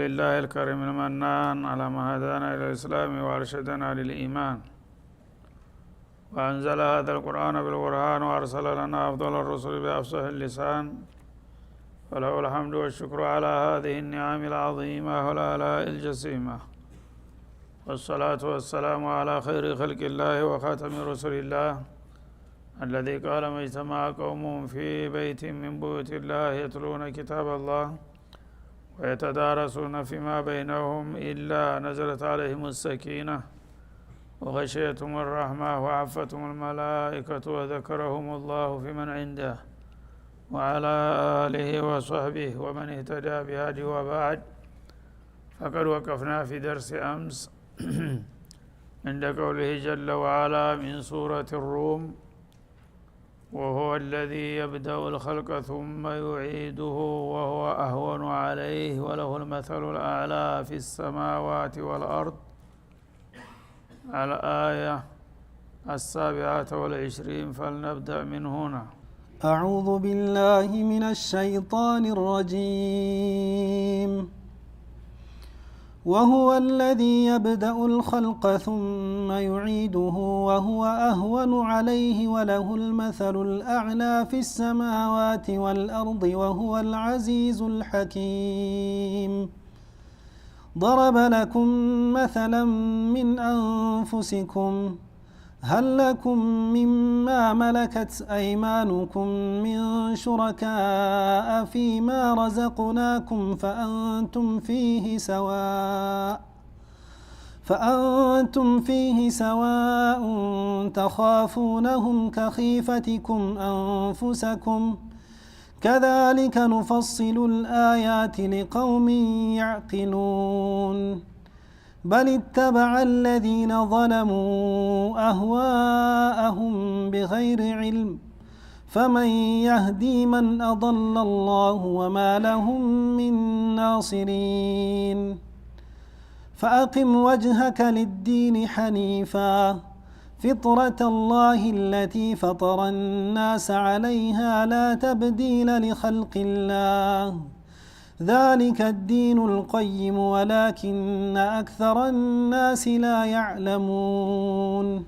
لله الكريم المنان على ما هدانا إلى الإسلام وأرشدنا للإيمان وأنزل هذا القرآن بالقرآن وأرسل لنا أفضل الرسل بأفصح اللسان وله الحمد والشكر على هذه النعم العظيمة والآلاء الجسيمة والصلاة والسلام على خير خلق الله وخاتم رسل الله الذي قال ما اجتمع قوم في بيت من بيوت الله يتلون كتاب الله ويتدارسون فيما بينهم إلا نزلت عليهم السكينة وغشيتهم الرحمة وعفتهم الملائكة وذكرهم الله في من عنده وعلى آله وصحبه ومن اهتدى بهدي وبعد. فقد وقفنا في درس أمس عند قوله جل وعلا من سورة الروم وهو الذي يبدأ الخلق ثم يعيده وهو أهون عليه وله المثل الأعلى في السماوات والأرض الآية 27. فلنبدأ من هنا. أعوذ بالله من الشيطان الرجيم. وهو الذي يبدأ الخلق ثم يعيده وهو أهون عليه وله المثل الأعلى في السماوات والأرض وهو العزيز الحكيم. ضرب لكم مثلا من أنفسكم هل لكم مما ملكت أيمانكم من شركاء فيما رزقناكم فأنتم فيه سواء تخافونهم كخيفتكم أنفسكم كذلك نفصل الآيات لقوم يعقلون. بل اتبع الذين ظلموا أهواءهم بغير علم فمن يهدي من أضل الله وما لهم من ناصرين. فأقم وجهك للدين حنيفا فطرة الله التي فطر الناس عليها لا تبديل لخلق الله ذلك الدين القيم ولكن أكثر الناس لا يعلمون.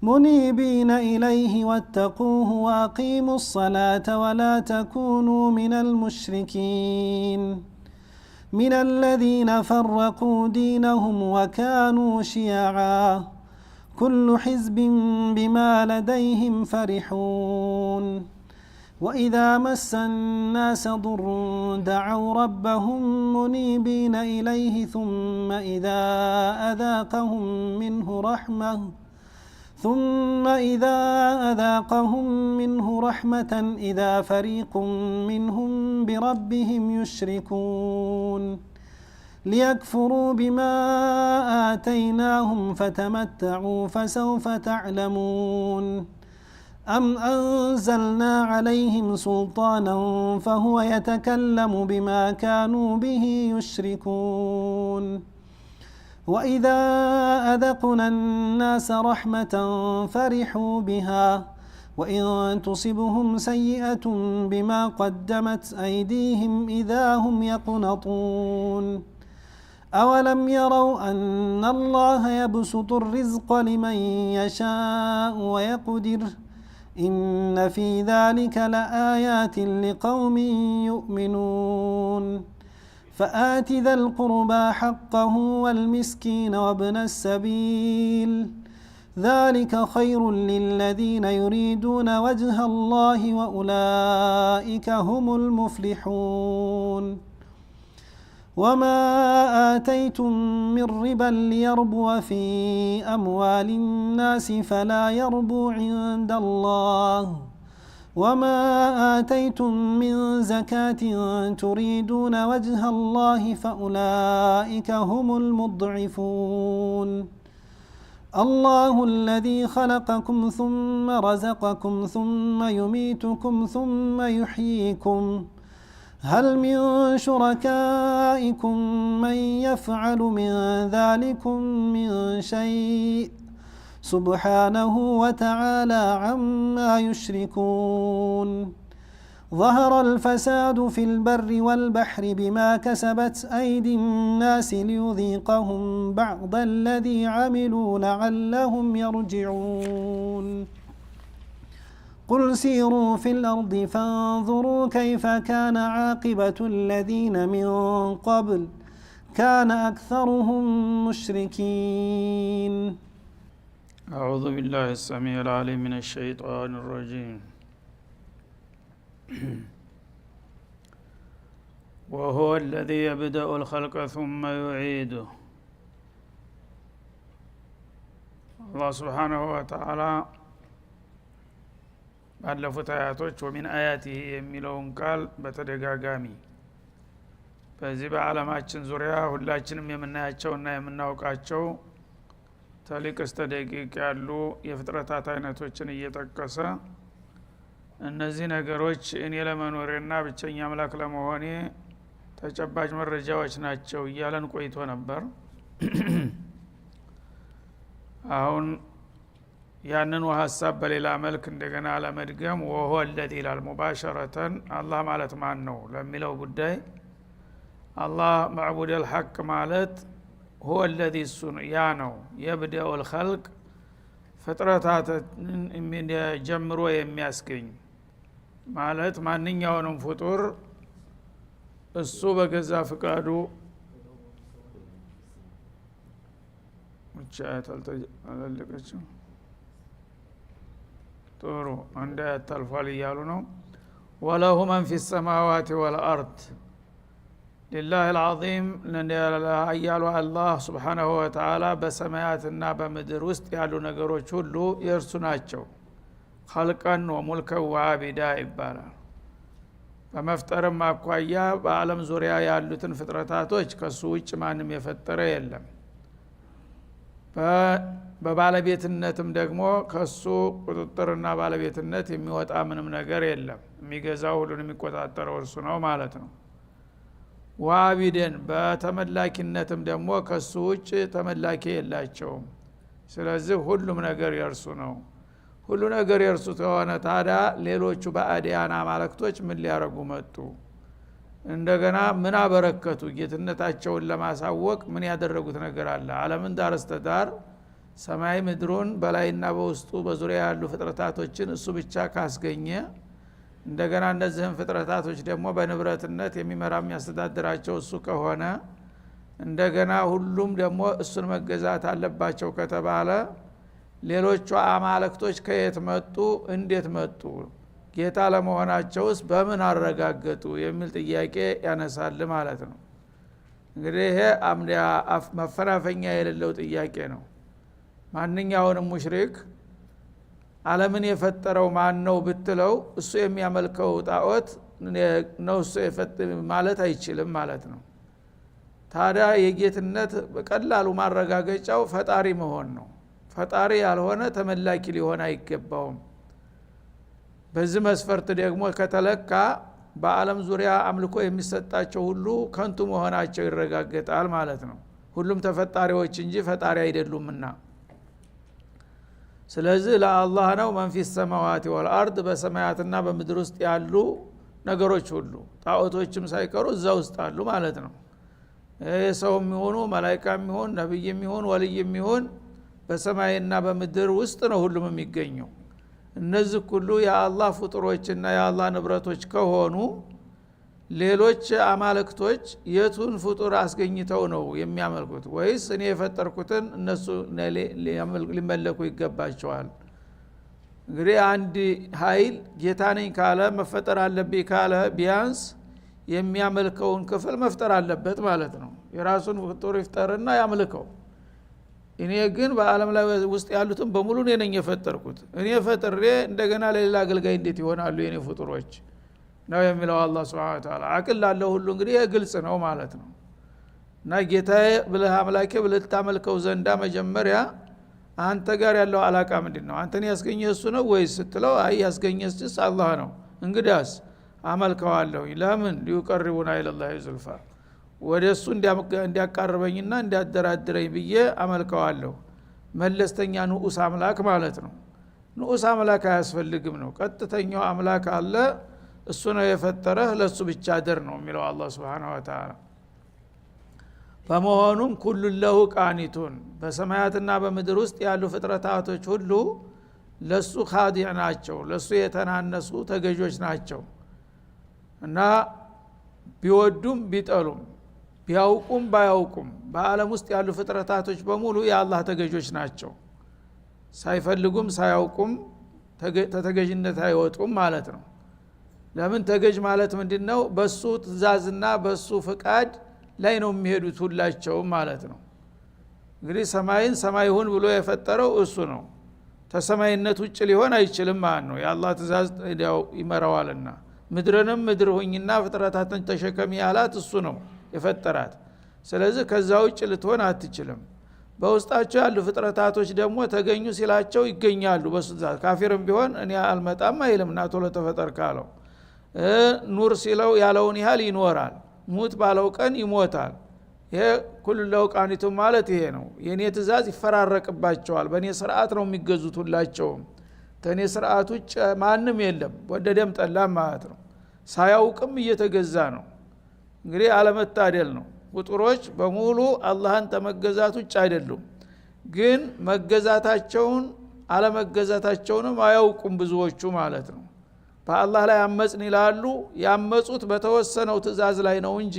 منيبين إليه واتقوه وأقيموا الصلاة ولا تكونوا من المشركين من الذين فرقوا دينهم وكانوا شيعا كل حزب بما لديهم فرحون. وإذا مس الناس ضر دعوا ربهم منيبين إليه ثم إذا أذاقهم منه رحمة إذا فريق منهم بربهم يشركون. ليكفروا بما آتيناهم فتمتعوا فسوف تعلمون. أم أنزلنا عليهم سلطانا فهو يتكلم بما كانوا به يشركون. وإذا أذقنا الناس رحمة فرحوا بها وإن تصبهم سيئة بما قدمت أيديهم إذا هم يقنطون. أولم يروا أن الله يبسط الرزق لمن يشاء ويقدر إن في ذلك لآيات لقوم يؤمنون. فآت ذا القربى حقه والمسكين وابن السبيل ذلك خير للذين يريدون وجه الله وأولئك هم المفلحون. وما آتيتم من ربا ليربو في أموال الناس فلا يربو عند الله وما آتيتم من زكاة تريدون وجه الله فأولئك هم المضعفون. الله الذي خلقكم ثم رزقكم ثم يميتكم ثم يحييكم هل من شركائكم من يفعل من ذلكم من شيء سبحانه وتعالى عما يشركون. ظهر الفساد في البر والبحر بما كسبت أيدي الناس ليذيقهم بعض الذي عملوا لعلهم يرجعون قل سيروا في الأرض فانظروا كيف كان عاقبة الذين من قبل كان أكثرهم مشركين أعوذ بالله السميع العليم من الشيطان الرجيم وهو الذي يبدأ الخلق ثم يعيده الله سبحانه وتعالى ባለፉት አያቶች ወሚን አያቲሂ የሚለውን ቃል በተደጋጋሚ በዚህ በዓለማችን ዙሪያ ሁላችንም የምናያቸውና የምናውቃቸው ተሊቅ እስከ ደቂቅ ያሉ የፍጥረታት አይነቶችን እየጠቀሰ እነዚህ ነገሮች እኔ ለመኖሬና ብቸኛ አምላክ ለመሆኔ ተጨባጭ መረጃዎች ናቸው እያለን ቆይቶ ነበር። አሁን ያንን ሐሳብ በሌላ መልክ እንደገና ለመድገም ወሆ الذي ይላል ሙባሸረተን አላህ ማለት ማን ነው ለሚለው ጉዳይ አላህ ማዕቡድ الحق ማለት هو الذي ያ ነው يبدأ الخلق ፍጥረታትን ጀምሮ የሚያስገኝ ማለት ማንኛውንም ፍጡር እሱ በገዛ ፍቃዱ አላለቀችም ጥሩ አንደ ተልፏል እያሉ ነው። ወለሁ መን ፊ السماوات والأرض لله العظيم እያሉ አላህ ስብሓነሁ ወተዓላ በሰማያትና በምድር ውስጥ ያሉ ነገሮች ሁሉ የእርሱ ናቸው። ኸልቀን ወሙልከን ወአቢዳ ይባላል። በመፍጠርም አኳያ በአለም ዙሪያ ያሉትን ፍጥረታቶች ከሱ ውጭ ማንም የፈጠረ የለም። በባለቤትነትም ደግሞ ከሱ ቁጥጥርና ባለቤትነት የሚወጣ ምንም ነገር የለም። የሚገዛው ሁሉን የሚቆጣጠረው እርሱ ነው ማለት ነው። ወአቢደን በተመላኪነትም ደግሞ ከሱ ውጭ ተመላኪ የላቸውም። ስለዚህ ሁሉም ነገር የእርሱ ነው። ሁሉ ነገር የእርሱ ከሆነ ታዲያ ሌሎቹ ባዕዳን አማልክቶች ምን ሊያረጉ መጡ? እንደገና ምን አበረከቱ? ጌትነታቸውን ለማሳወቅ ምን ያደረጉት ነገር አለ? ዓለምን ዳር እስተ ዳር ሰማይ ምድሩን በላይና በውስጡ በዙሪያ ያሉ ፍጥረታቶችን እሱ ብቻ ካስገኘ እንደገና እነዚህን ፍጥረታቶች ደግሞ በንብረትነት የሚመራ የሚያስተዳድራቸው እሱ ከሆነ እንደገና ሁሉም ደግሞ እሱን መገዛት አለባቸው ከተባለ ሌሎቹ አማልክቶች ከየት መጡ? እንዴት መጡ? ጌታ ለመሆናቸውስ በምን አረጋገጡ? የሚል ጥያቄ ያነሳል ማለት ነው። እንግዲህ ይሄ መፈናፈኛ የሌለው ጥያቄ ነው። ማንኛውንም ሙሽሪክ ዓለምን የፈጠረው ማን ነው ብትለው እሱ የሚያመልከው ጣዖት ነው እሱ ማለት አይችልም ማለት ነው። ታዲያ የጌትነት በቀላሉ ማረጋገጫው ፈጣሪ መሆን ነው። ፈጣሪ ያልሆነ ተመላኪ ሊሆን አይገባውም። በዚህ መስፈርት ደግሞ ከተለካ በአለም ዙሪያ አምልኮ የሚሰጣቸው ሁሉ ከንቱ መሆናቸው ይረጋገጣል ማለት ነው። ሁሉም ተፈጣሪዎች እንጂ ፈጣሪ አይደሉምና። ስለዚህ ለአላህ ነው መን ፊ السماوات والأرض በሰማያትና በምድር ውስጥ ያሉ ነገሮች ሁሉ ጣዖቶችም ሳይቀሩ እዛ ውስጥ አሉ ማለት ነው። ሰውም ይሁኑ መላእክትም ይሁኑ ነብይም ይሁኑ ወልይም ይሁኑ በሰማይና በምድር ውስጥ ነው ሁሉም የሚገኘው። እነዚህ ሁሉ የአላህ ፍጡሮችና የአላህ ንብረቶች ከሆኑ ሌሎች አማልክቶች የቱን ፍጡር አስገኝተው ነው የሚያመልኩት? ወይስ እኔ የፈጠርኩትን እነሱ ሊመለኩ ይገባቸዋል? እንግዲህ አንድ ኃይል ጌታ ነኝ ካለ መፈጠር አለብኝ ካለ ቢያንስ የሚያመልከውን ክፍል መፍጠር አለበት ማለት ነው። የራሱን ፍጡር ይፍጠርና ያመልከው። እኔ ግን በአለም ላይ ውስጥ ያሉትን በሙሉ እኔ ነኝ የፈጠርኩት። እኔ ፈጥሬ እንደገና ለሌላ አገልጋይ እንዴት ይሆናሉ የኔ ፍጡሮች ነው የሚለው አላህ Subhanahu Wa Ta'ala። አቅል ላለው ሁሉ እንግዲህ ግልጽ ነው ማለት ነው። እና ጌታዬ ብለህ አምላኬ ብለህ ታመልከው ዘንዳ መጀመሪያ አንተ ጋር ያለው አላቃ ምንድነው? አንተን ያስገኘህ እሱ ነው ወይስ ስትለው አይ ያስገኘህስ አላህ ነው። እንግዲያስ አመልከዋለሁ። ለምን ሊቀርቡና ኢላላህ ዙልፋ ወደሱ እንዲያቃርበኝና እንዲያደራድረኝ ብዬ አመልከዋለሁ። መለስተኛ ንዑስ አምላክ ማለት ነው። ንዑስ አምላክ አያስፈልግም ነው። ቀጥተኛው አምላክ አለ። እሱ ነው የፈጠረህ ለሱ ብቻ ድር ነው የሚለው አላህ Subhanahu Wa Ta'ala በመሆኑም ኩሉ ለሁ ቃኒቱን በሰማያትና በምድር ውስጥ ያሉ ፍጥረታቶች ሁሉ ለሱ ኻዲዕ ናቸው ለሱ የተናነሱ ተገዦች ናቸው እና ቢወዱም ቢጠሉም ቢያውቁም ባያውቁም በአለም ውስጥ ያሉ ፍጥረታቶች በሙሉ የአላህ ተገዦች ናቸው ሳይፈልጉም ሳያውቁም ተተገዥነት አይወጡም ማለት ነው ለምን ተገዥ ማለት ምንድነው በሱ ትእዛዝና በሱ ፍቃድ ላይ ነው የሚሄዱት ሁላቸው ማለት ነው እንግዲህ ሰማይን ሰማይ ሁን ብሎ የፈጠረው እሱ ነው ተሰማይነት ውጭ ሊሆን አይችልም ማለት ነው የአላህ ትእዛዝ ያው ይመራዋልና ምድርንም ምድር ሁኝና ፍጥረታትን ተሸከሚ ያላት እሱ ነው የፈጠራት ስለዚህ ከዛ ውጭ ልትሆን አትችልም በውስጣቸው ያሉ ፍጥረታቶች ደግሞ ተገኙ ሲላቸው ይገኛሉ በሱ ትእዛዝ ካፊርም ቢሆን እኔ አልመጣም አይልም እና ቶሎ ተፈጠር ካለው ኑር ሲለው ያለውን ያህል ይኖራል ሙት ባለው ቀን ይሞታል ይሄ ኩሉ ለውቃኒቱ ማለት ይሄ ነው የኔ ትእዛዝ ይፈራረቅባቸዋል በኔ ስርዓት ነው የሚገዙት ሁላቸው ተኔ ስርዓት ውጭ ማንም የለም ወደደም ጠላም ማለት ነው ሳያውቅም እየተገዛ ነው እንግዲህ አለመታደል ነው ፍጡሮች በሙሉ አላህን ተመገዛት ውጭ አይደሉም ግን መገዛታቸውን አለመገዛታቸውንም አያውቁም ብዙዎቹ ማለት ነው በአላህ ላይ አመጽን ይላሉ ያመጹት በተወሰነው ትእዛዝ ላይ ነው እንጂ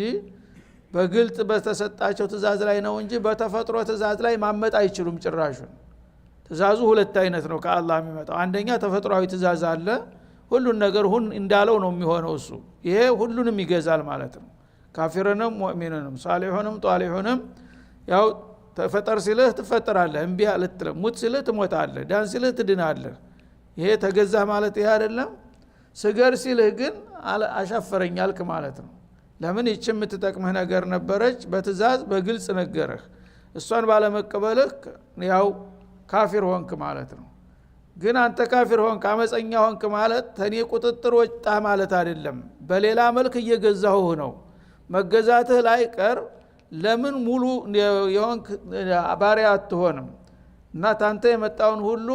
በግልጥ በተሰጣቸው ትእዛዝ ላይ ነው እንጂ በተፈጥሮ ትእዛዝ ላይ ማመጥ አይችሉም ጭራሹን ትእዛዙ ሁለት አይነት ነው ከአላህ የሚመጣው አንደኛ ተፈጥሯዊ ትእዛዝ አለ ሁሉን ነገር ሁን እንዳለው ነው የሚሆነው እሱ ይሄ ሁሉንም ይገዛል ማለት ነው ካፊርንም ሙእሚንንም ሷሊሁንም ጧሊሁንም ያው ተፈጠር ሲልህ ትፈጠራለህ እምቢ አልትልም ሙት ሲልህ ትሞታለህ ዳን ሲልህ ትድናለህ ይሄ ተገዛህ ማለት ይሄ አይደለም ስገር ሲልህ ግን አሻፈረኝ አልክ ማለት ነው ለምን ይህች የምትጠቅምህ ነገር ነበረች በትእዛዝ በግልጽ ነገረህ እሷን ባለመቀበልህ ያው ካፊር ሆንክ ማለት ነው ግን አንተ ካፊር ሆንክ አመፀኛ ሆንክ ማለት ተኔ ቁጥጥር ወጣ ማለት አይደለም በሌላ መልክ እየገዛሁህ ነው መገዛትህ ላይ ቀር ለምን ሙሉ የሆንክ ባሪያ አትሆንም እና ታንተ የመጣውን ሁሉ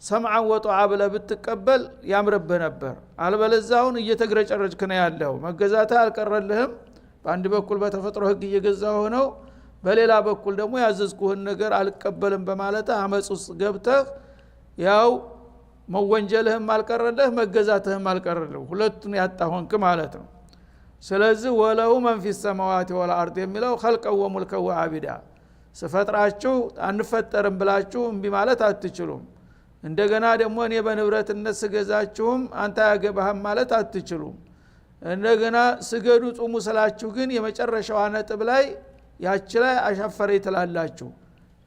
ሰምዓን ወጡዓ ብለህ ብትቀበል ያምርብህ ነበር አልበለዛውን እየተግረጨረጭክ ነው ያለው መገዛትህ አልቀረልህም በአንድ በኩል በተፈጥሮ ህግ እየገዛሁ ነው በሌላ በኩል ደግሞ ያዘዝኩህን ነገር አልቀበልም በማለት አመጽ ውስጥ ገብተህ ያው መወንጀልህም አልቀረልህ መገዛትህም አልቀረልህ ሁለቱን ያጣሆንክ ማለት ነው ስለዚህ ወለው መን ፊ السماوات والارض የሚለው خلقا وملكا وعبدا ስፈጥራችሁ አንፈጠርም ብላችሁ እንቢ ማለት አትችሉም እንደገና ደግሞ እኔ በንብረትነት ስገዛችሁም አንተ ያገባህም ማለት አትችሉም እንደገና ስገዱ ጾሙ ስላችሁ ግን የመጨረሻው ነጥብ ላይ ያቺ ላይ አሻፈረ ይተላላችሁ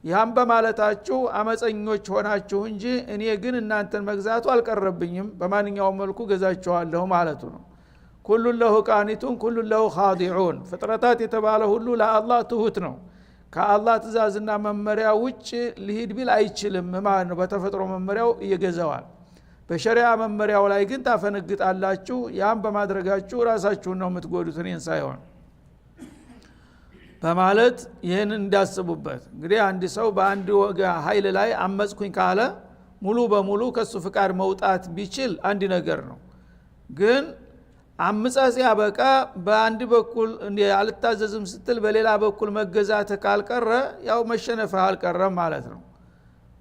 ያም በማለታችሁ አመፀኞች ሆናችሁ እንጂ እኔ ግን እናንተን መግዛቱ አልቀረብኝም በማንኛውም መልኩ ገዛችኋለሁ ማለቱ ነው ኩሉ ለሁ ቃኒቱን ኩሉ ለሁ ኻዲዑን ፍጥረታት የተባለ ሁሉ ለአላህ ትሁት ነው ከአላህ ትእዛዝና መመሪያ ውጭ ሊሄድ ቢል አይችልም ማለት ነው በተፈጥሮ መመሪያው እየገዛዋል በሸሪዓ መመሪያው ላይ ግን ታፈነግጣላችሁ ያም በማድረጋችሁ ራሳችሁን ነው የምትጎዱት እኔን ሳይሆን በማለት ይህን እንዳስቡበት እንግዲህ አንድ ሰው በአንድ ወጋ ኃይል ላይ አመጽኩኝ ካለ ሙሉ በሙሉ ከሱ ፍቃድ መውጣት ቢችል አንድ ነገር ነው ግን አምጻስ ያበቃ በአንድ በኩል አልታዘዝም ስትል በሌላ በኩል መገዛት ካልቀረ ያው መሸነፍ አልቀረም ማለት ነው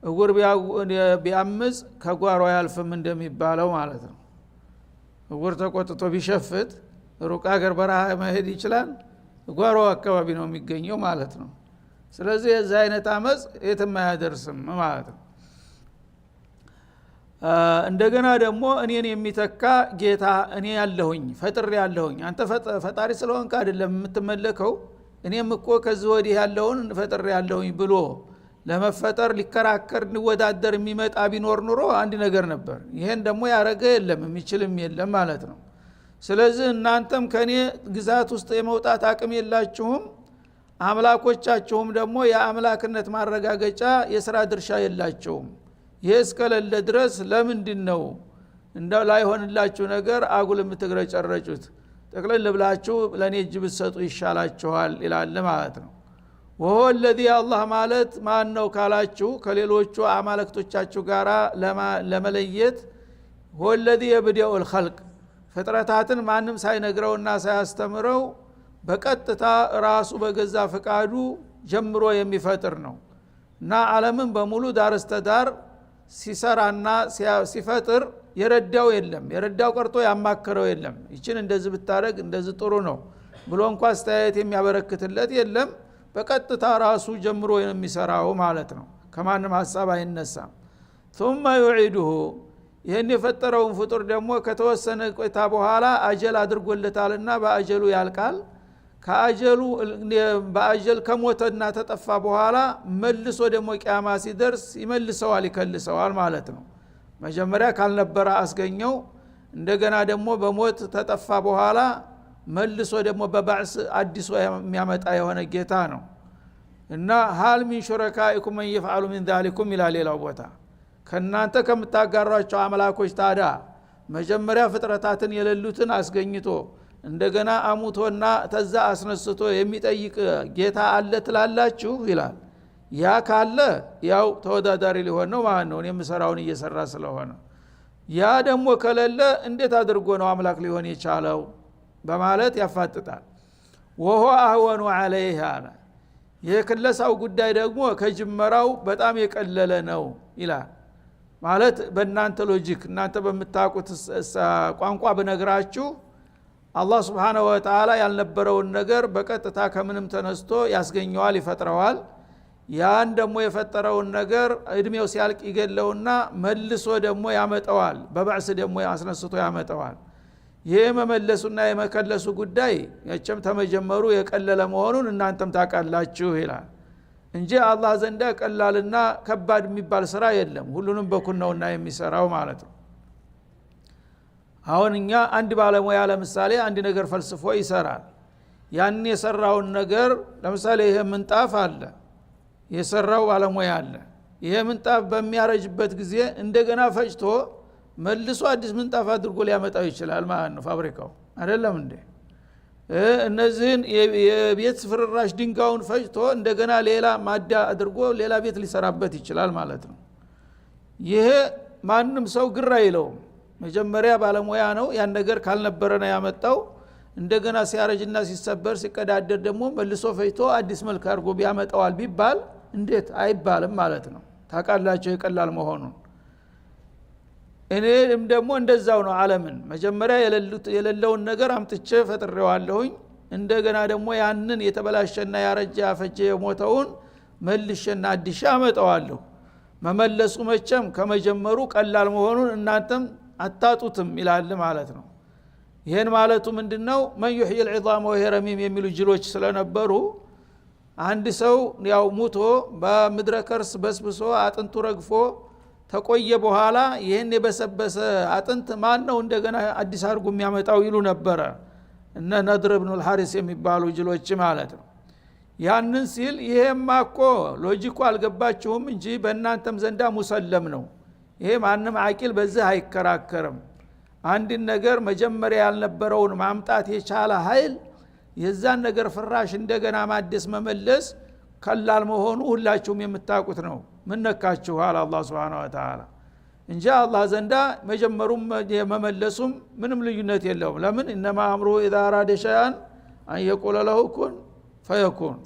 እጉር ቢያምጽ ከጓሮ ያልፍም እንደሚባለው ማለት ነው እጉር ተቆጥቶ ቢሸፍት ሩቅ ሀገር በረሃ መሄድ ይችላል ጓሮ አካባቢ ነው የሚገኘው ማለት ነው ስለዚህ የዚህ አይነት አመጽ የትም አያደርስም ማለት ነው እንደገና ደግሞ እኔን የሚተካ ጌታ እኔ ያለሁኝ ፈጥር ያለሁኝ አንተ ፈጣሪ ስለሆንክ አይደለም የምትመለከው እኔም እኮ ከዚህ ወዲህ ያለውን ፈጥር ያለሁኝ ብሎ ለመፈጠር ሊከራከር ሊወዳደር የሚመጣ ቢኖር ኑሮ አንድ ነገር ነበር ይሄን ደግሞ ያረገ የለም የሚችልም የለም ማለት ነው ስለዚህ እናንተም ከኔ ግዛት ውስጥ የመውጣት አቅም የላችሁም አምላኮቻችሁም ደግሞ የአምላክነት ማረጋገጫ የሥራ ድርሻ የላቸውም ይሄ እስከሌለ ድረስ ለምንድነው እንደው ላይሆንላችሁ ነገር አጉል የምትግረጨረጩት ጠቅለል ብላችሁ ለኔ እጅ ብትሰጡ ይሻላችኋል ይላል ማለት ነው ወሆ الذي الله ማለት ማን ነው ካላችሁ ከሌሎቹ አማልክቶቻችሁ ጋራ ለመለየት هو الذي يبدأ الخلق ፍጥረታትን ማንም ሳይነግረውና ሳያስተምረው በቀጥታ ራሱ በገዛ ፈቃዱ ጀምሮ የሚፈጥር ነው እና ዓለምን በሙሉ ዳርስተዳር ሲሰራና ሲፈጥር የረዳው የለም የረዳው ቀርቶ ያማከረው የለም ይችን እንደዚህ ብታረግ እንደዚህ ጥሩ ነው ብሎ እንኳን አስተያየት የሚያበረክትለት የለም በቀጥታ ራሱ ጀምሮ የሚሰራው ማለት ነው ከማንም ሐሳብ አይነሳም ثم يعيده ይሄን የፈጠረውን ፍጡር ደግሞ ከተወሰነ ቆይታ በኋላ አጀል አድርጎለታልና በአጀሉ ያልቃል ከአጀሉ በአጀል ከሞተና ተጠፋ በኋላ መልሶ ደግሞ ቂያማ ሲደርስ ይመልሰዋል ይከልሰዋል ማለት ነው መጀመሪያ ካልነበረ አስገኘው እንደገና ደግሞ በሞት ተጠፋ በኋላ መልሶ ደግሞ በባዕስ አዲስ የሚያመጣ የሆነ ጌታ ነው እና ሃል ሚን ሹረካኢኩም من يفعل من ذلكم الى ሌላው ቦታ ከናንተ ከምታጋሯቸው አምላኮች ታዲያ መጀመሪያ ፍጥረታትን የሌሉትን አስገኝቶ እንደገና አሙቶና ተዛ አስነስቶ የሚጠይቅ ጌታ አለ ትላላችሁ ይላል ያ ካለ ያው ተወዳዳሪ ሊሆን ነው ማለት ነው እኔም ሰራውን እየሰራ ስለሆነ ያ ደግሞ ከሌለ እንዴት አድርጎ ነው አምላክ ሊሆን የቻለው በማለት ያፋጥጣል وهو اهون عليه አለ የክለሳው ጉዳይ ደግሞ ከጅመራው በጣም የቀለለ ነው ይላል ማለት በእናንተ ሎጂክ እናንተ በምታውቁት ቋንቋ በነግራችሁ አላህ Subhanahu Wa Ta'ala ያልነበረውን ነገር በቀጥታ ከምንም ተነስቶ ያስገኘዋል ይፈጥረዋል ያን ደግሞ የፈጠረውን ነገር እድሜው ሲያልቅ ይገለውና መልሶ ደግሞ ያመጣዋል በባዕስ ደግሞ ያስነስቶ ያመጣዋል ይሄ መመለሱና የመከለሱ ጉዳይ ያቸም ተመጀመሩ የቀለለ መሆኑን እናንተም ታውቃላችሁ ይላል እንጂ አላህ ዘንዳ ቀላልና ከባድ የሚባል ስራ የለም ሁሉንም በኩል ነውና የሚሰራው ማለት ነው አሁን እኛ አንድ ባለሙያ ለምሳሌ አንድ ነገር ፈልስፎ ይሰራል ያን የሰራውን ነገር ለምሳሌ ይሄ ምንጣፍ አለ የሰራው ባለሙያ አለ ይሄ ምንጣፍ በሚያረጅበት ጊዜ እንደገና ፈጭቶ መልሶ አዲስ ምንጣፍ አድርጎ ሊያመጣው ይችላል ማለት ነው ፋብሪካው አይደለም እንዴ እነዚህን የቤት ፍርራሽ ድንጋዩን ፈጭቶ እንደገና ሌላ ማዳ አድርጎ ሌላ ቤት ሊሰራበት ይችላል ማለት ነው ይሄ ማንም ሰው ግራ አይለውም መጀመሪያ ባለሙያ ነው ያን ነገር ካልነበረ ነው ያመጣው እንደገና ሲያረጅና ሲሰበር ሲቀዳደር ደግሞ መልሶ ፈጭቶ አዲስ መልክ አድርጎ ቢያመጣዋል ቢባል እንዴት አይባልም ማለት ነው ታውቃላችሁ የቀላል መሆኑን እኔም ደግሞ እንደዛው ነው ዓለምን መጀመሪያ የሌለውን ነገር አምጥቼ ፈጥሬዋለሁኝ እንደገና ደግሞ ያንን የተበላሸና ያረጀ ያፈጀ የሞተውን መልሼና አዲስ አመጣዋለሁ መመለሱ መቼም ከመጀመሩ ቀላል መሆኑን እናንተም አጣጡትም ይላል ማለት ነው ይሄን ማለቱ ምንድነው من يحيي العظام وهي رميم የሚሉ ጅሎች ስለነበሩ አንድ ሰው ያው ሙቶ በምድረ ከርስ በስብሶ አጥንቱ ረግፎ ተቆየ በኋላ ይሄን የበሰበሰ አጥንት ማን ነው እንደገና አዲስ አርጉ የሚያመጣው ይሉ ነበር እነ ነድር ኢብኑ አልሐሪስ የሚባሉ ጅሎች ማለት ነው ያንን ሲል ይሄማ እኮ ሎጂኩ አልገባችሁም እንጂ በእናንተም ዘንዳ ሙሰለም ነው ይሄ ማንም አቂል በዚህ አይከራከርም አንድ ነገር መጀመሪያ ያልነበረውን ማምጣት የቻለ ኃይል የዛን ነገር ፍራሽ እንደገና ማደስ መመለስ ቀላል መሆኑ ሁላችሁም የምታውቁት ነው ምን ነካችሁ አለ አላህ Subhanahu Wa Ta'ala እንጂ አላህ ዘንዳ መጀመሩም የመመለሱም ምንም ልዩነት የለውም ለምን انما امره اذا اراد شيئا ان يقول له كن فيكون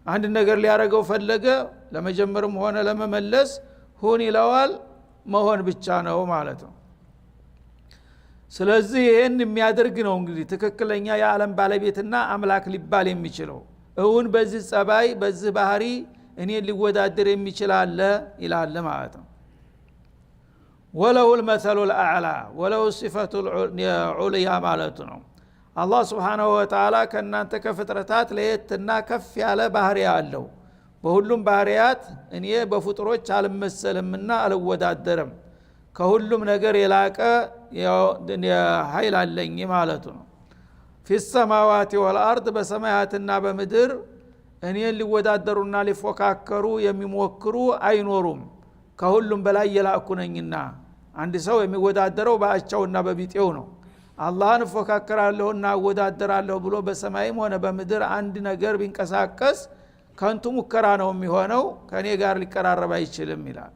አንድ ነገር ሊያረጋው ፈለገ ለመጀመርም ሆነ ለመመለስ ሁን ይለዋል መሆን ብቻ ነው ማለት ነው ስለዚህ ይሄን የሚያደርግ ነው እንግዲህ ትክክለኛ የዓለም ባለቤትና አምላክ ሊባል የሚችለው እውን በዚህ ጸባይ በዚህ ባህሪ እኔ ሊወዳደር የሚችል አለ ይላል ማለት ነው ወለው المثل الاعلى ወለው صفه العليا ማለት ነው አላህ Subhanahu Wa Ta'ala ከናንተ ከፍጥረታት ለየትና ከፍ ያለ ባህሪ አለው በሁሉም ባህሪያት እኔ በፍጥሮች አልመሰልምና አልወዳደርም ከሁሉም ነገር የላቀ ኃይል አለኝ ማለት ነው في السماوات والارض በሰማያትና በምድር እኔን ሊወዳደሩና ሊፎካከሩ የሚሞክሩ አይኖሩም ከሁሉም በላይ የላኩ ነኝና አንድ ሰው የሚወዳደረው በአቻውና በቢጤው ነው አላህን ፎካከራለሁና ወዳደራለሁ ብሎ በሰማይም ሆነ በምድር አንድ ነገር ቢንቀሳቀስ ከንቱ ሙከራ ነው የሚሆነው ከኔ ጋር ሊቀራረብ አይችልም ይላል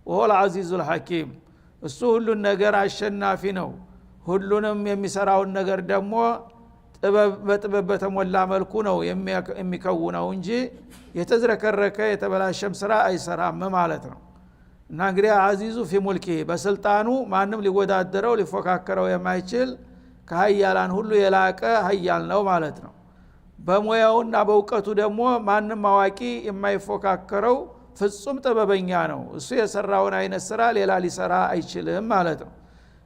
ወል አዚዙል ሐኪም እሱ ሁሉን ነገር አሸናፊ ነው ሁሉንም የሚሰራውን ነገር ደግሞ በጥበብ በተሞላ መልኩ ነው የሚከውነው እንጂ የተዝረከረከ የተበላሸም ስራ አይሰራም ማለት ነው። እና እንግዲህ አዚዙ ፊ ሙልኪ በስልጣኑ ማንም ሊወዳደረው ሊፎካከረው የማይችል ከሀያላን ሁሉ የላቀ ሀያል ነው ማለት ነው። በሙያውና በእውቀቱ ደግሞ ማንም አዋቂ የማይፎካከረው ፍጹም ጥበበኛ ነው። እሱ የሰራውን አይነት ስራ ሌላ ሊሰራ አይችልም ማለት ነው።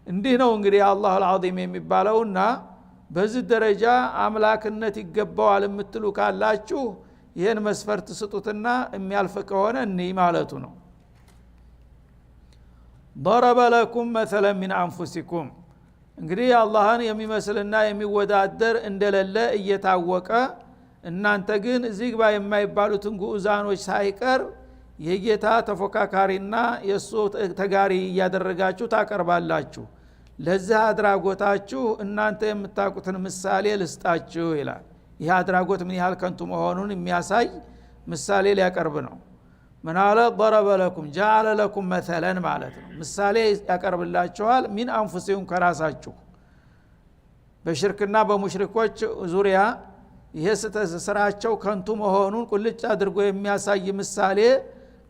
እንዲህ ነው እንግዲህ አላሁ አልዓዚም የሚባለውና በዚህ ደረጃ አምላክነት ይገባዋል የምትሉ ካላችሁ ይህን መስፈርት ስጡትና የሚያልፍ ከሆነ እንይ ማለቱ ነው። ضرب لكم مثلا من انفسكم እንግዲህ አላህን የሚመስልና የሚወዳደር እንደሌለ እየታወቀ እናንተ ግን እዚህ ግባ የማይባሉትን ጉዑዛኖች ሳይቀር የጌታ ተፎካካሪና የሱ ተጋሪ እያደረጋችሁ ታቀርባላችሁ። ለዚህ አድራጎታችሁ እናንተ የምታውቁትን ምሳሌ ልስጣችሁ ይላል። ይህ አድራጎት ምን ያህል ከንቱ መሆኑን የሚያሳይ ምሳሌ ሊያቀርብ ነው። ምን አለ ضرب لكم جعل لكم مثلا ማለት ነው። ምሳሌ ያቀርብላችኋል ሚን አንፉሲኩም ከራሳችሁ። በሽርክና በሙሽሪኮች ዙሪያ ይሄ ስራቸው ከንቱ መሆኑን ቁልጭ አድርጎ የሚያሳይ ምሳሌ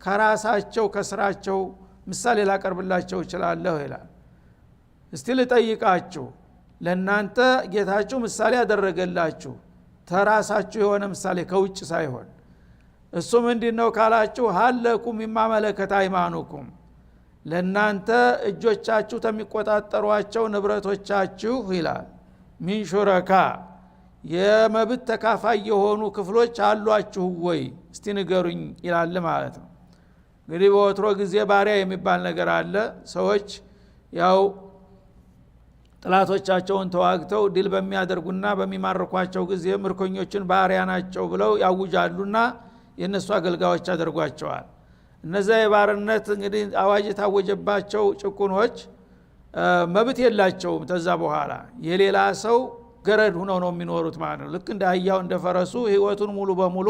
ከራሳቸው ከስራቸው ምሳሌ ላቀርብላቸው እችላለሁ ይላል። እስቲ ልጠይቃችሁ፣ ለናንተ ጌታችሁ ምሳሌ ያደረገላችሁ ተራሳችሁ የሆነ ምሳሌ ከውጭ ሳይሆን እሱ ምንድነው ካላችሁ ሀለኩም ይማመለከት አይማኑኩም ለናንተ እጆቻችሁ ተሚቆጣጠሯቸው ንብረቶቻችሁ ይላል። ሚን ሹረካ የመብት ተካፋይ የሆኑ ክፍሎች አሏችሁ ወይ እስቲ ንገሩኝ ይላል ማለት ነው። እንግዲህ በወትሮ ጊዜ ባሪያ የሚባል ነገር አለ። ሰዎች ያው ጥላቶቻቸውን ተዋግተው ድል በሚያደርጉና በሚማርኳቸው ጊዜ ምርኮኞችን ባሪያ ናቸው ብለው ያውጃሉና የነሱ አገልጋዮች አድርጓቸዋል። እነዛ የባርነት እንግዲህ አዋጅ የታወጀባቸው ጭቁኖች መብት የላቸውም። ተዛ በኋላ የሌላ ሰው ገረድ ሆነው ነው የሚኖሩት ማለት ነው። ልክ እንደ አህያው እንደ ፈረሱ ህይወቱን ሙሉ በሙሉ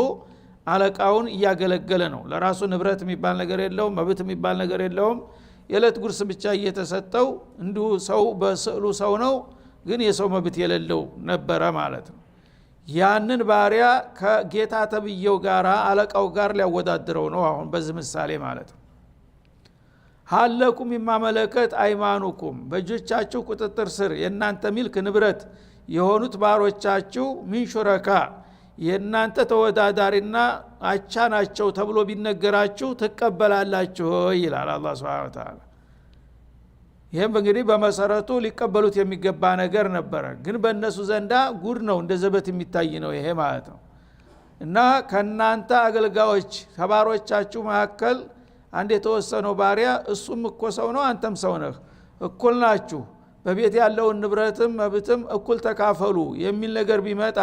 አለቃውን እያገለገለ ነው። ለራሱ ንብረት የሚባል ነገር የለውም፣ መብት የሚባል ነገር የለውም። የዕለት ጉርስ ብቻ እየተሰጠው እንዲሁ ሰው በስዕሉ ሰው ነው፣ ግን የሰው መብት የሌለው ነበረ ማለት ነው። ያንን ባሪያ ከጌታ ተብየው ጋር አለቃው ጋር ሊያወዳድረው ነው አሁን በዚህ ምሳሌ ማለት ነው። ሀለኩም ይማመለከት አይማኑኩም በእጆቻችሁ ቁጥጥር ስር የእናንተ ሚልክ ንብረት የሆኑት ባሮቻችሁ ሚን ሹረካ የእናንተ ተወዳዳሪና አቻ ናቸው ተብሎ ቢነገራችሁ ትቀበላላችሁ ይላል አላህ ሱብሓነሁ ወተዓላ። ይህም እንግዲህ በመሰረቱ ሊቀበሉት የሚገባ ነገር ነበረ፣ ግን በእነሱ ዘንዳ ጉድ ነው፣ እንደ ዘበት የሚታይ ነው ይሄ ማለት ነው። እና ከናንተ አገልጋዮች ከባሮቻችሁ መካከል አንድ የተወሰነው ባሪያ እሱም እኮ ሰው ነው አንተም ሰው ነህ፣ እኩል ናችሁ፣ በቤት ያለውን ንብረትም መብትም እኩል ተካፈሉ የሚል ነገር ቢመጣ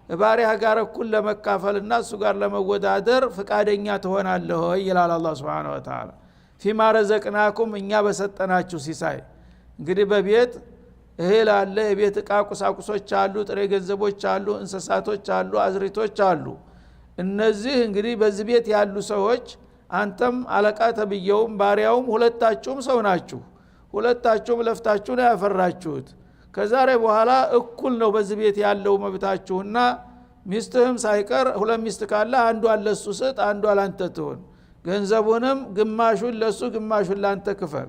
ባሪያ ጋር እኩል ለመካፈልና እሱ ጋር ለመወዳደር ፍቃደኛ ትሆናለህ ይላል አላህ Subhanahu Wa Ta'ala። ፊማ ረዘቅናኩም እኛ በሰጠናችሁ ሲሳይ እንግዲህ በቤት እህል አለ፣ የቤት ዕቃ ቁሳቁሶች አሉ፣ ጥሬ ገንዘቦች አሉ፣ እንስሳቶች አሉ፣ አዝሪቶች አሉ። እነዚህ እንግዲህ በዚህ ቤት ያሉ ሰዎች አንተም አለቃ ተብየውም ባሪያውም ሁለታችሁም ሰው ናችሁ፣ ሁለታችሁም ለፍታችሁ ነው ያፈራችሁት። ከዛሬ በኋላ እኩል ነው በዚህ ቤት ያለው መብታችሁና ሚስትህም ሳይቀር ሁለት ሚስት ካለ አንዷ ለሱ ስጥ፣ አንዷ ላንተ ትሆን፣ ገንዘቡንም ግማሹን ለሱ ግማሹን ላንተ ክፈል።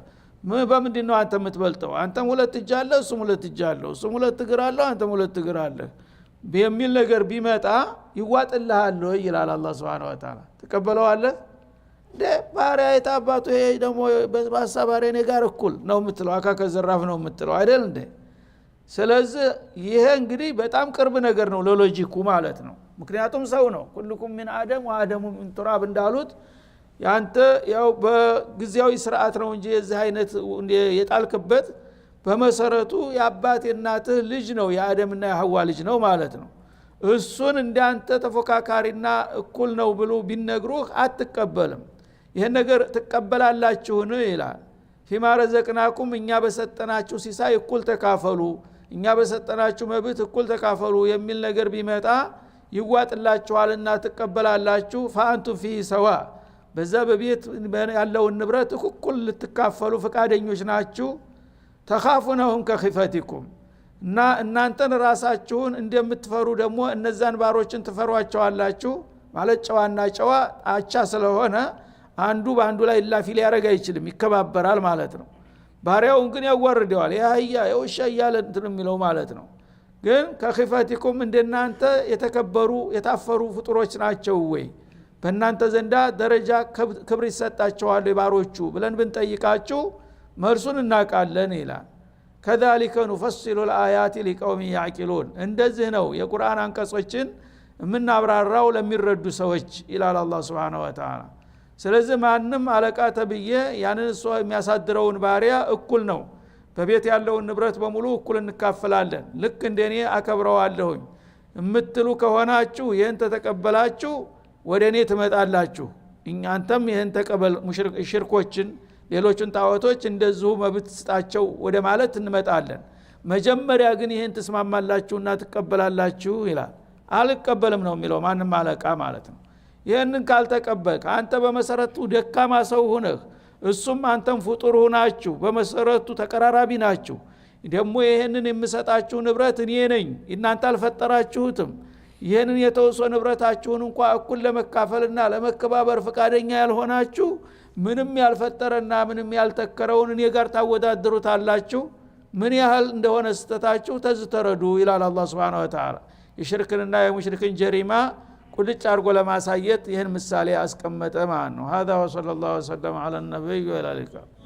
በምንድን ነው አንተ የምትበልጠው? አንተም ሁለት እጅ አለ፣ እሱም ሁለት እጅ አለው፣ እሱም ሁለት እግር አለው፣ አንተም ሁለት እግር አለ የሚል ነገር ቢመጣ ይዋጥልሃል ይላል አላህ Subhanahu Wa Ta'ala። ተቀበለዋለህ እንደ ባሪያ የታባቱ ይሄ ደግሞ በሐሳባሪ እኔ ጋር እኩል ነው የምትለው፣ አካከ ዘራፍ ነው የምትለው አይደል እንዴ? ስለዚህ ይሄ እንግዲህ በጣም ቅርብ ነገር ነው ለሎጂኩ ማለት ነው። ምክንያቱም ሰው ነው ኩልኩም ሚን አደም ወአደሙ ሚን ቱራብ እንዳሉት ያንተ ያው በጊዜያዊ ስርዓት ነው እንጂ የዚህ አይነት የጣልክበት በመሰረቱ የአባት የእናትህ ልጅ ነው፣ የአደምና የሐዋ ልጅ ነው ማለት ነው። እሱን እንዳንተ ተፎካካሪና እኩል ነው ብሎ ቢነግሩህ አትቀበልም። ይሄን ነገር ትቀበላላችሁን ይላል። ፊማ ረዘቅናኩም እኛ በሰጠናችሁ ሲሳይ እኩል ተካፈሉ፣ እኛ በሰጠናችሁ መብት እኩል ተካፈሉ የሚል ነገር ቢመጣ ይዋጥላችኋልና ትቀበላላችሁ። ፈአንቱም ፊ ሰዋ በዛ በቤት ያለውን ንብረት እኩል ልትካፈሉ ፈቃደኞች ናችሁ። ተኻፉነሁም ከኺፈቲኩም እና እናንተን ራሳችሁን እንደምትፈሩ ደግሞ እነዛን ባሮችን ትፈሯቸዋላችሁ ማለት ጨዋና ጨዋ አቻ ስለሆነ አንዱ በአንዱ ላይ ላፊ ሊያረጋ አይችልም ይከባበራል ማለት ነው ባሪያውን ግን ያዋርደዋል ያህያ የውሻ እያለ እንትን የሚለው ማለት ነው ግን ከኺፈቲኩም እንደናንተ የተከበሩ የታፈሩ ፍጡሮች ናቸው ወይ በእናንተ ዘንዳ ደረጃ ክብር ይሰጣቸዋል ባሮቹ ብለን ብንጠይቃችሁ መልሱን እናቃለን ይላል كذلك نفصل الآيات لقوم يعقلون እንደዚህ ነው የቁርአን አንቀጾችን የምናብራራው ለሚረዱ ሰዎች ይላል አላህ Subhanahu Wa Ta'ala ስለዚህ ማንም አለቃ ተብዬ ያንን ሰው የሚያሳድረውን ባሪያ እኩል ነው በቤት ያለውን ንብረት በሙሉ እኩል እንካፈላለን ልክ እንደኔ አከብረዋለሁኝ እምትሉ ከሆናችሁ ይሄን ተተቀበላችሁ ወደኔ ትመጣላችሁ አንተም ይሄን ተቀበል ሽርኮችን ሌሎችን ጣዖቶች እንደዚሁ መብት ስጣቸው ወደ ማለት እንመጣለን መጀመሪያ ግን ይሄን ተስማማላችሁና ተቀበላላችሁ ይላል አልቀበልም ነው የሚለው ማንም አለቃ ማለት ነው ይሄንን ካልተቀበልክ አንተ በመሰረቱ ደካማ ሰው ሆነህ እሱም አንተም ፍጡር ሆናችሁ በመሰረቱ ተቀራራቢ ናችሁ ደግሞ ይሄንን የምሰጣችሁ ንብረት እኔ ነኝ እናንተ አልፈጠራችሁትም ይሄንን የተወሰ ንብረታችሁን እንኳን እኩል ለመካፈልና ለመከባበር ፈቃደኛ ያልሆናችሁ ምንም ያልፈጠረና ምንም ያልተከረውን እኔ ጋር ታወዳድሩታላችሁ ምን ያህል እንደሆነ ስተታችሁ ተዝተረዱ ይላል አላህ Subhanahu Wa Ta'ala የሽርክንና የሙሽሪክን ጀሪማ ቁልጭ አርጎ ለማሳየት ይሄን ምሳሌ አስቀመጠ ማለት ነው هذا وصلى الله وسلم على النبي وعلى اله